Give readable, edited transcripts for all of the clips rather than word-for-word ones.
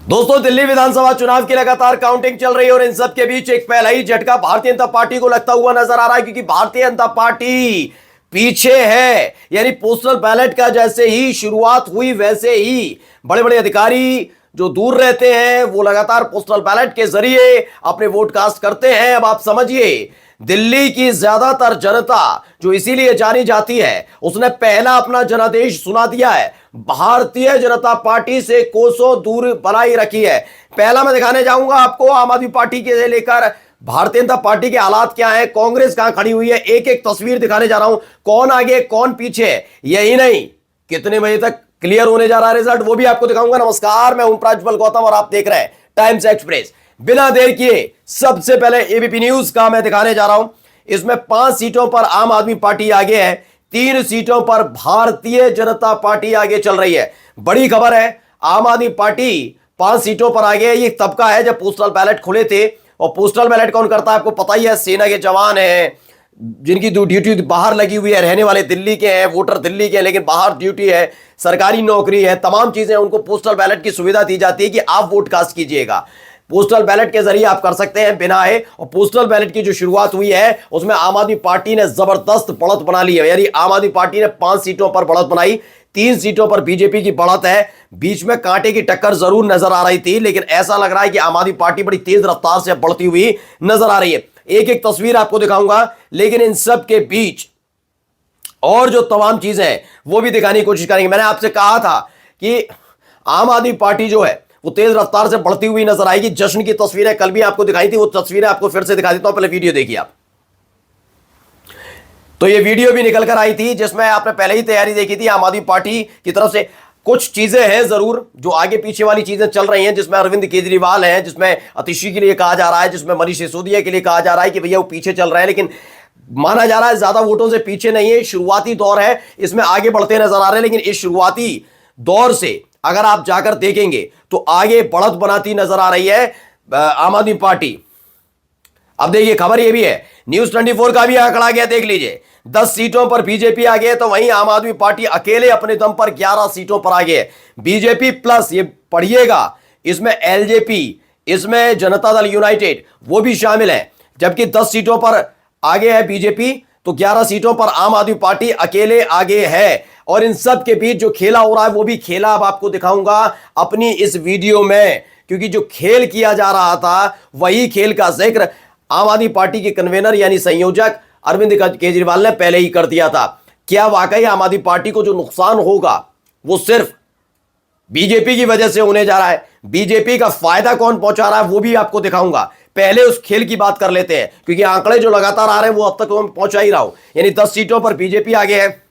दोस्तों, दिल्ली विधानसभा चुनाव की लगातार काउंटिंग चल रही है और इन सब के बीच एक पहला ही झटका भारतीय जनता पार्टी को लगता हुआ नजर आ रहा है, क्योंकि भारतीय जनता पार्टी पीछे है। यानी पोस्टल बैलेट का जैसे ही शुरुआत हुई वैसे ही बड़े बड़े अधिकारी जो दूर रहते हैं वो लगातार पोस्टल बैलेट के जरिए अपने वोट कास्ट करते हैं। अब आप समझिए, दिल्ली की ज्यादातर जनता जो इसीलिए जानी जाती है उसने पहला अपना जनादेश सुना दिया है, भारतीय जनता पार्टी से कोसों दूर बनाई रखी है। पहला मैं दिखाने जाऊंगा आपको आम आदमी पार्टी के लेकर भारतीय जनता पार्टी के हालात क्या है, कांग्रेस कहां खड़ी हुई है, एक एक तस्वीर दिखाने जा रहा हूं, कौन आगे कौन पीछे है। यही नहीं, कितने बजे तक क्लियर होने जा रहा है रिजल्ट वो भी आपको दिखाऊंगा। नमस्कार, मैं हूं प्रज्वल गौतम और आप देख रहे हैं टाइम्स एक्सप्रेस। बिना देर किए सबसे पहले एबीपी न्यूज का मैं दिखाने जा रहा हूं। इसमें 5 सीटों पर आम आदमी पार्टी आगे है, 3 सीटों पर भारतीय जनता पार्टी आगे चल रही है। बड़ी खबर है, आम आदमी पार्टी 5 सीटों पर आगे है। ये तबका है जब पोस्टल बैलेट खुले थे, और पोस्टल बैलेट कौन करता है आपको पता ही है, सेना के जवान हैं जिनकी ड्यूटी बाहर लगी हुई है, रहने वाले दिल्ली के हैं, वोटर दिल्ली के हैं लेकिन बाहर ड्यूटी है, सरकारी नौकरी है, तमाम चीजें, उनको पोस्टल बैलेट की सुविधा दी जाती है कि आप वोट कास्ट कीजिएगा। पोस्टल बैलेट के जरिए आप कर सकते हैं बिना आए। और पोस्टल बैलेट की जो शुरुआत हुई है उसमें आम आदमी पार्टी ने जबरदस्त बढ़त बना ली है। यानी आम आदमी पार्टी ने 5 सीटों पर बढ़त बनाई, 3 सीटों पर बीजेपी की बढ़त है। बीच में कांटे की टक्कर जरूर नजर आ रही थी, लेकिन ऐसा लग रहा है कि आम आदमी पार्टी बड़ी तेज रफ्तार से बढ़ती हुई नजर आ रही है। एक एक तस्वीर आपको दिखाऊंगा, लेकिन इन सब के बीच और जो तमाम चीजें हैं वो भी दिखाने की कोशिश करेंगे। मैंने आपसे कहा था कि आम आदमी पार्टी जो है वो तेज रफ्तार से बढ़ती हुई नजर आएगी। जश्न की तस्वीरें कल भी आपको दिखाई थी, वो तस्वीरें आपको फिर से दिखा देता हूं, पहले वीडियो देखिए आप। तो ये वीडियो भी निकल कर आई थी जिसमें आपने पहले ही तैयारी देखी थी आम आदमी पार्टी की तरफ से। कुछ चीजें हैं जरूर जो आगे पीछे वाली चीजें चल रही हैं, जिसमें अरविंद केजरीवाल हैं, जिसमें अतिशी के लिए कहा जा रहा है, जिसमें मनीष सिसोदिया के लिए कहा जा रहा है कि भैया वो पीछे चल रहे हैं, लेकिन माना जा रहा है ज्यादा वोटों से पीछे नहीं है। शुरुआती दौर है, इसमें आगे बढ़ते नजर आ रहे हैं, लेकिन इस शुरुआती दौर से अगर आप जाकर देखेंगे तो आगे बढ़त बनाती नजर आ रही है आम आदमी पार्टी। अब देखिए, खबर ये भी है, न्यूज 24 का भी आंकड़ा गया, देख लीजिए। 10 सीटों पर बीजेपी आगे है, तो वहीं आम आदमी पार्टी अकेले अपने दम पर 11 सीटों पर आगे है। बीजेपी प्लस, ये पढ़िएगा, इसमें एलजेपी, इसमें जनता दल यूनाइटेड वो भी शामिल है। जबकि 10 सीटों पर आगे है बीजेपी, तो 11 सीटों पर आम आदमी पार्टी अकेले आगे है। और इन सब के बीच जो खेला हो रहा है वो भी खेला अब आपको दिखाऊंगा अपनी इस वीडियो में, क्योंकि जो खेल किया जा रहा था वही खेल का जिक्र आम आदमी पार्टी के कन्वेनर यानी संयोजक अरविंद केजरीवाल ने पहले ही कर दिया था। क्या वाकई आम आदमी पार्टी को जो नुकसान होगा वो सिर्फ बीजेपी की वजह से होने जा रहा है? बीजेपी का फायदा कौन पहुंचा रहा है वो भी आपको दिखाऊंगा। पहले उस खेल की बात कर लेते हैं, क्योंकि आंकड़े जो लगातार आ रहे हैं वो अब तक मैं पहुंचा ही रहा हूं। यानी 10 सीटों पर बीजेपी आगे है,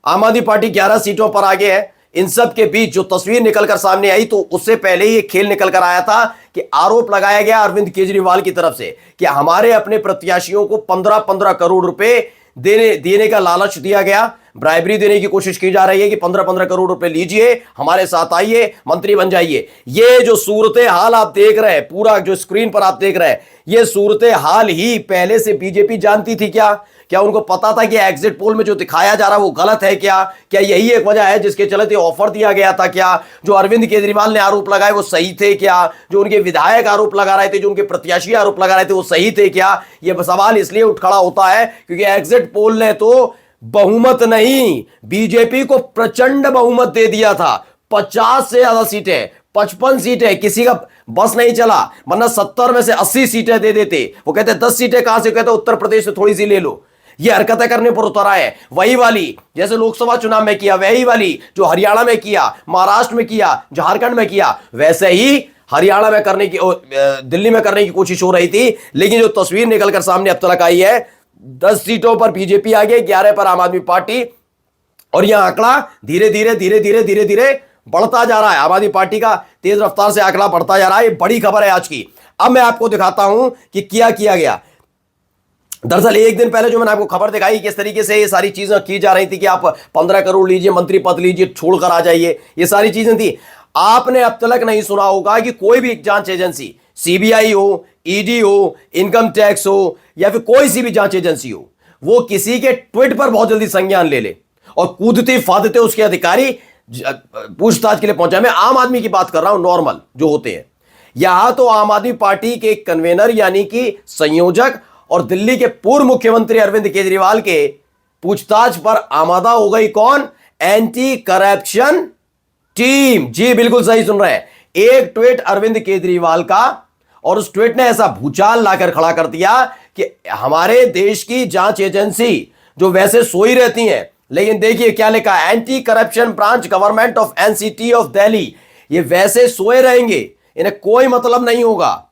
आम आदमी पार्टी 11 सीटों पर आगे है। इन सब के बीच जो तस्वीर निकलकर सामने आई, तो उससे पहले ही एक खेल निकल कर आया था कि आरोप लगाया गया अरविंद केजरीवाल की तरफ से कि हमारे अपने प्रत्याशियों को 15-15 करोड़ रुपए देने का लालच दिया गया, ब्राइबरी देने की कोशिश की जा रही है कि 15-15 करोड़ रुपए लीजिए, हमारे साथ आइए, मंत्री बन जाइए। ये जो सूरत हाल आप देख रहे हैं, पूरा जो स्क्रीन पर आप देख रहे हैं, ये सूरत हाल ही पहले से बीजेपी जानती थी क्या? क्या उनको पता था कि एग्जिट पोल में जो दिखाया जा रहा है वो गलत है क्या? क्या यही एक वजह है जिसके चलते ऑफर दिया गया था क्या? जो अरविंद केजरीवाल ने आरोप लगाए वो सही थे क्या? जो उनके विधायक आरोप लगा रहे थे, जो उनके प्रत्याशी आरोप लगा रहे थे, वो सही थे क्या? यह सवाल इसलिए उठ खड़ा होता है क्योंकि एग्जिट पोल ने तो बहुमत नहीं, बीजेपी को प्रचंड बहुमत दे दिया था। 50 से ज्यादा सीटें, 55 सीटें, किसी का बस नहीं चला, वरना 70 में से 80 सीटें दे देते। वो कहते 10 सीटें कहां से, कहते उत्तर प्रदेश से थोड़ी सी ले लो। ये हरकतें करने पर उतर आए, वही वाली जैसे लोकसभा चुनाव में किया, वही वाली जो हरियाणा में किया, महाराष्ट्र में किया, झारखंड में किया, वैसे ही हरियाणा में करने की, दिल्ली में करने की कोशिश हो रही थी। लेकिन जो तस्वीर निकलकर सामने अब तक आई है, 10 सीटों पर बीजेपी आगे, 11 पर आम आदमी पार्टी, और यह आंकड़ा धीरे धीरे धीरे धीरे धीरे धीरे बढ़ता जा रहा है। आम आदमी पार्टी का तेज रफ्तार से आंकड़ा बढ़ता जा रहा है। बड़ी खबर है आज की। अब मैं आपको दिखाता हूं कि क्या किया गया। दरअसल एक दिन पहले जो मैंने आपको खबर दिखाई किस तरीके से ये सारी चीजें की जा रही थी कि आप 15 करोड़ लीजिए, मंत्री पद लीजिए, छोड़कर आ जाइए, ये सारी चीजें थी। आपने अब तक नहीं सुना होगा कि कोई भी जांच एजेंसी, सीबीआई हो, ईडी हो, इनकम टैक्स हो, या फिर कोई सी भी जांच एजेंसी हो, वो किसी के ट्वीट पर बहुत जल्दी संज्ञान ले ले और कूदते फादते उसके अधिकारी पूछताछ के लिए पहुंचा। मैं आम आदमी की बात कर रहा हूं, नॉर्मल जो होते हैं। यहां तो आम आदमी पार्टी के कन्वेनर यानी कि संयोजक और दिल्ली के पूर्व मुख्यमंत्री अरविंद केजरीवाल के पूछताछ पर आमादा हो गई कौन? Anti corruption team. जी बिल्कुल सही सुन रहे हैं। एक ट्वीट अरविंद केजरीवाल का, और उस ट्वीट ने ऐसा भूचाल लाकर खड़ा कर दिया कि हमारे देश की जांच एजेंसी जो वैसे सोई रहती हैं, लेकिन देखिए क्या लिखा, anti corruption branch government of NCT of Delhi, ये वैसे सोए रहेंगे, इन्हें कोई मतलब नहीं होगा।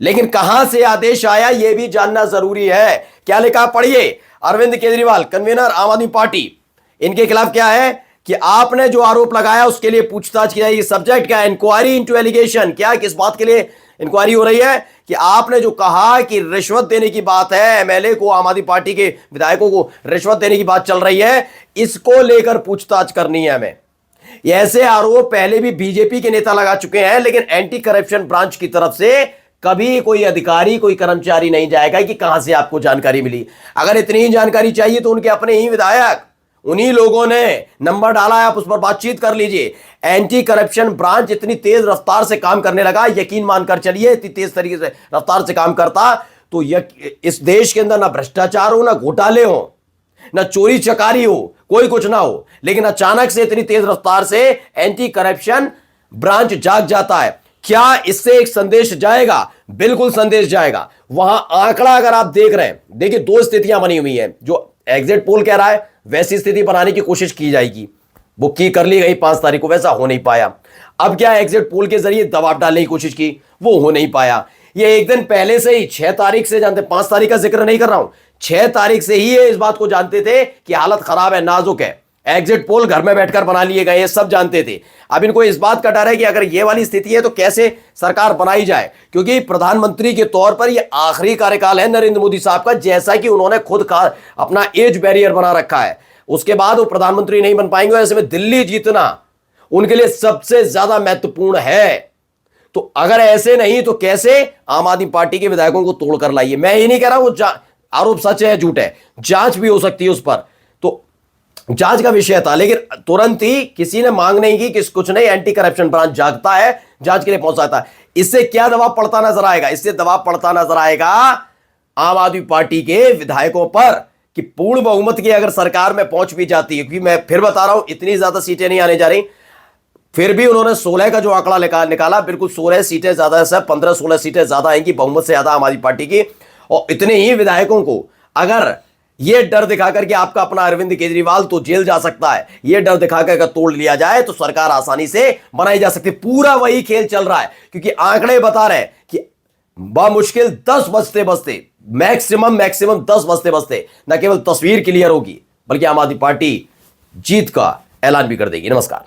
लेकिन कहां से आदेश आया यह भी जानना जरूरी है। क्या लिखा पढ़िए। अरविंद केजरीवाल कन्वीनर आम आदमी पार्टी, इनके खिलाफ क्या है कि आपने जो आरोप लगाया उसके लिए पूछताछ की जाएगी। सब्जेक्ट क्या है? Inquiry into allegation. क्या किस बात के लिए इंक्वायरी हो रही है? कि आपने जो कहा कि रिश्वत देने की बात है, एमएलए को, आम आदमी पार्टी के विधायकों को रिश्वत देने की बात चल रही है, इसको लेकर पूछताछ करनी है हमें। ऐसे आरोप पहले भी बीजेपी के नेता लगा चुके हैं, लेकिन एंटी करप्शन ब्रांच की तरफ से कभी कोई अधिकारी, कोई कर्मचारी नहीं जाएगा कि कहां से आपको जानकारी मिली। अगर इतनी ही जानकारी चाहिए तो उनके अपने ही विधायक, उन्हीं लोगों ने नंबर डाला है, आप उस पर बातचीत कर लीजिए। एंटी करप्शन ब्रांच इतनी तेज रफ्तार से काम करने लगा, यकीन मानकर चलिए, इतनी तेज तरीके से रफ्तार से काम करता तो इस देश के अंदर ना भ्रष्टाचार हो, ना घोटाले हो, ना चोरी चकारी हो, कोई कुछ ना हो। लेकिन अचानक से इतनी तेज रफ्तार से एंटी करप्शन ब्रांच जाग जाता है। क्या इससे एक संदेश जाएगा? बिल्कुल संदेश जाएगा। वहां आंकड़ा अगर आप देख रहे हैं, देखिए दो स्थितियां बनी हुई हैं। जो एग्जिट पोल कह रहा है वैसी स्थिति बनाने की कोशिश की जाएगी, वो की कर ली गई 5 तारीख को, वैसा हो नहीं पाया। अब क्या एग्जिट पोल के जरिए दबाव डालने की कोशिश की, वो हो नहीं पाया। ये एक दिन पहले से ही 6 तारीख से जानते, 5 तारीख का जिक्र नहीं कर रहा हूं, 6 तारीख से ही ये इस बात को जानते थे कि हालत खराब है, नाजुक है। एग्जिट पोल घर में बैठकर बना लिए गए, सब जानते थे। अब इनको इस बात का डर है कि अगर ये वाली स्थिति है तो कैसे सरकार बनाई जाए, क्योंकि प्रधानमंत्री के तौर पर ये आखिरी कार्यकाल है नरेंद्र मोदी साहब का, जैसा कि उन्होंने खुद का अपना एज बैरियर बना रखा है। उसके बाद वो प्रधानमंत्री नहीं बन पाएंगे। ऐसे में दिल्ली जीतना उनके लिए सबसे ज्यादा महत्वपूर्ण है। तो अगर ऐसे नहीं तो कैसे आम आदमी पार्टी के विधायकों को तोड़कर लाइए। मैं ये नहीं कह रहा वो आरोप सच है झूठ है, जांच भी हो सकती है उस पर, तो जांच का विषय था। लेकिन तुरंत ही किसी ने मांग नहीं की कि कुछ नहीं, एंटी करप्शन ब्रांच जागता है, जांच के लिए पहुंचाता है। इससे क्या दबाव पड़ता नजर आएगा? इससे दबाव पड़ता नजर आएगा आम आदमी पार्टी के विधायकों पर कि पूर्ण बहुमत की अगर सरकार में पहुंच भी जाती है, क्योंकि मैं फिर बता रहा हूं इतनी ज्यादा सीटें नहीं आने जा रही, फिर भी उन्होंने 16 का जो आंकड़ा निकाला, बिल्कुल 16 सीटें ज्यादा है, 15-16 सीटें ज्यादा आएंगी बहुमत से ज्यादा आम आदमी पार्टी की। और इतने ही विधायकों को अगर यह डर दिखाकर के आपका अपना अरविंद केजरीवाल तो जेल जा सकता है, यह डर दिखाकर अगर तोड़ लिया जाए तो सरकार आसानी से बनाई जा सकती है। पूरा वही खेल चल रहा है, क्योंकि आंकड़े बता रहे हैं कि बामुश्किल 10 बजते बजते, मैक्सिमम 10 बजते बजते न केवल तस्वीर क्लियर होगी, बल्कि आम आदमी पार्टी जीत का ऐलान भी कर देगी। नमस्कार।